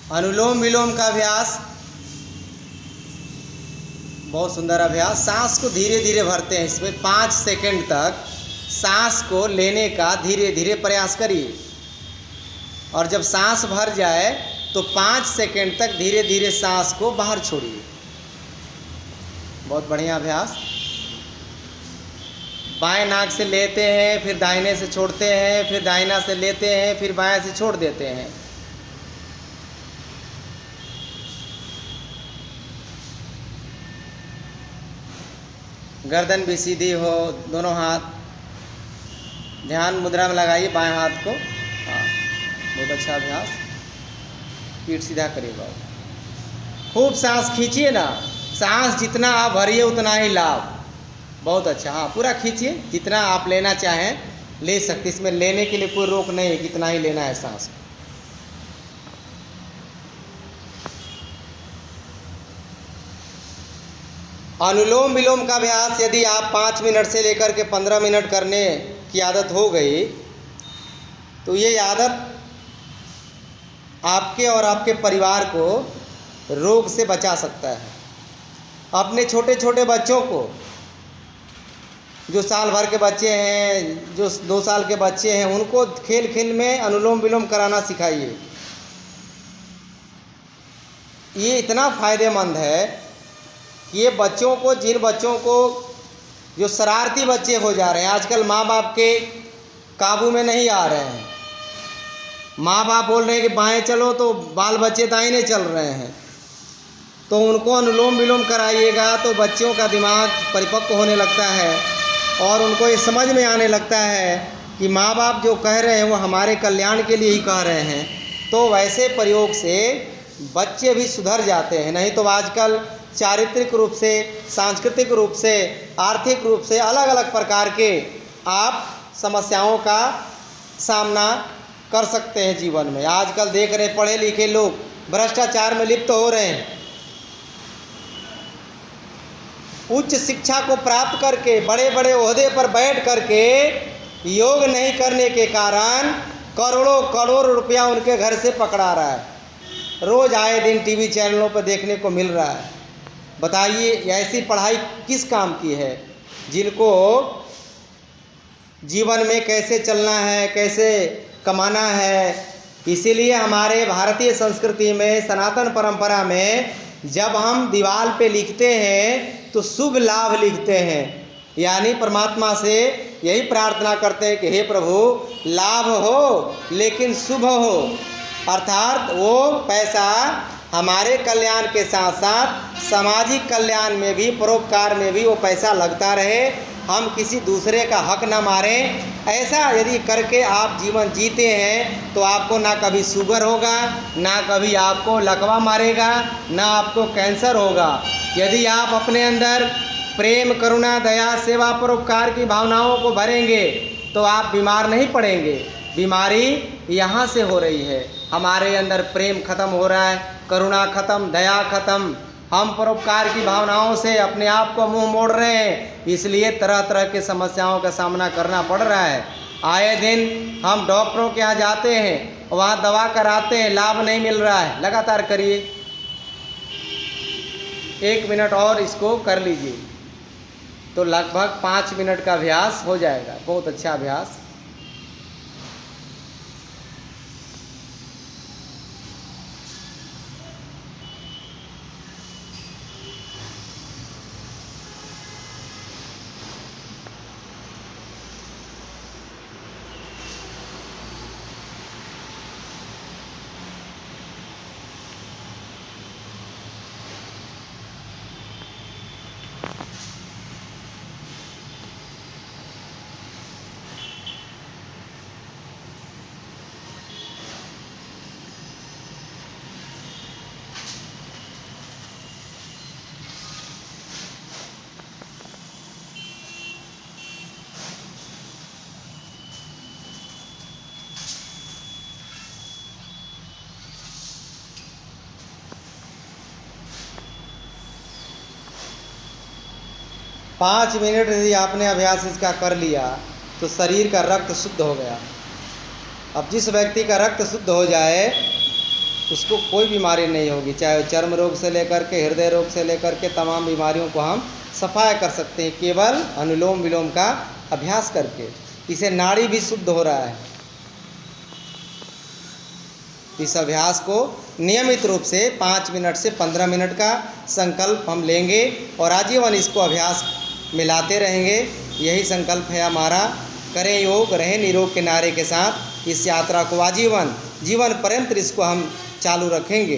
अनुलोम विलोम का अभ्यास बहुत सुंदर अभ्यास। सांस को धीरे धीरे भरते हैं। इसमें 5 सेकंड तक सांस को लेने का धीरे धीरे प्रयास करिए और जब सांस भर जाए तो 5 सेकंड तक धीरे धीरे सांस को बाहर छोड़िए। बहुत बढ़िया अभ्यास। बाएं नाक से लेते हैं, फिर दाहिने से छोड़ते हैं, फिर दाहिना से लेते हैं, फिर बाएं से छोड़ देते हैं। गर्दन भी सीधी हो, दोनों हाथ ध्यान मुद्रा में लगाइए बाएं हाथ को। हाँ, बहुत अच्छा अभ्यास। पीठ सीधा करिए बाबू। खूब सांस खींचिए ना। सांस जितना आप भरिए उतना ही लाभ। बहुत अच्छा। हाँ, पूरा खींचिए, जितना आप लेना चाहें ले सकते। इसमें लेने के लिए कोई रोक नहीं है, कितना ही लेना है सांस। अनुलोम विलोम का अभ्यास यदि आप 5 मिनट से लेकर के 15 मिनट करने की आदत हो गई तो ये आदत आपके और आपके परिवार को रोग से बचा सकता है। अपने छोटे छोटे बच्चों को, जो साल भर के बच्चे हैं, जो 2 साल के बच्चे हैं, उनको खेल खेल में अनुलोम विलोम कराना सिखाइए। ये इतना फ़ायदेमंद है कि ये बच्चों को, जिन बच्चों को, जो शरारती बच्चे हो जा रहे हैं, आजकल माँ बाप के काबू में नहीं आ रहे हैं। माँ बाप बोल रहे हैं कि बाएं चलो तो बाल बच्चे दाहिने चल रहे हैं, तो उनको अनुलोम विलोम कराइएगा तो बच्चों का दिमाग परिपक्व होने लगता है और उनको ये समझ में आने लगता है कि माँ बाप जो कह रहे हैं वो हमारे कल्याण के लिए ही कह रहे हैं। तो वैसे प्रयोग से बच्चे भी सुधर जाते हैं। नहीं तो आजकल चारित्रिक रूप से, सांस्कृतिक रूप से, आर्थिक रूप से अलग अलग प्रकार के आप समस्याओं का सामना कर सकते हैं जीवन में। आजकल देख रहे पढ़े लिखे लोग भ्रष्टाचार में लिप्त हो रहे हैं। उच्च शिक्षा को प्राप्त करके बड़े बड़े ओहदे पर बैठ करके योग नहीं करने के कारण करोड़ों करोड़ रुपया उनके घर से पकड़ा रहा है। रोज़ आए दिन टीवी चैनलों पर देखने को मिल रहा है। बताइए ऐसी पढ़ाई किस काम की है? जिनको जीवन में कैसे चलना है, कैसे कमाना है। इसीलिए हमारे भारतीय संस्कृति में, सनातन परंपरा में जब हम दीवार पे लिखते हैं तो शुभ लाभ लिखते हैं, यानी परमात्मा से यही प्रार्थना करते हैं कि हे प्रभु लाभ हो लेकिन शुभ हो, अर्थात वो पैसा हमारे कल्याण के साथ साथ सामाजिक कल्याण में भी, परोपकार में भी वो पैसा लगता रहे। हम किसी दूसरे का हक न मारें। ऐसा यदि करके आप जीवन जीते हैं तो आपको ना कभी शुगर होगा, ना कभी आपको लकवा मारेगा, ना आपको कैंसर होगा। यदि आप अपने अंदर प्रेम, करुणा, दया, सेवा, परोपकार की भावनाओं को भरेंगे तो आप बीमार नहीं पड़ेंगे। बीमारी यहाँ से हो रही है। हमारे अंदर प्रेम खत्म हो रहा है, करुणा खत्म, दया खत्म। हम परोपकार की भावनाओं से अपने आप को मुंह मोड़ रहे हैं, इसलिए तरह तरह की समस्याओं का सामना करना पड़ रहा है। आए दिन हम डॉक्टरों के यहाँ जाते हैं, वहाँ दवा कराते हैं, लाभ नहीं मिल रहा है। लगातार करिए, 1 मिनट और इसको कर लीजिए तो लगभग 5 मिनट का अभ्यास हो जाएगा। बहुत अच्छा अभ्यास। पाँच मिनट यदि आपने अभ्यास इसका कर लिया तो शरीर का रक्त शुद्ध हो गया। अब जिस व्यक्ति का रक्त शुद्ध हो जाए उसको कोई बीमारी नहीं होगी, चाहे चर्म रोग से लेकर के हृदय रोग से लेकर के तमाम बीमारियों को हम सफाया कर सकते हैं केवल अनुलोम विलोम का अभ्यास करके। इसे नाड़ी भी शुद्ध हो रहा है। इस अभ्यास को नियमित रूप से 5 मिनट से 15 मिनट का संकल्प हम लेंगे और आजीवन इसको अभ्यास मिलाते रहेंगे। यही संकल्प है हमारा। करें योग, रहें निरोग के नारे के साथ इस यात्रा को आजीवन जीवन पर्यंत इसको हम चालू रखेंगे।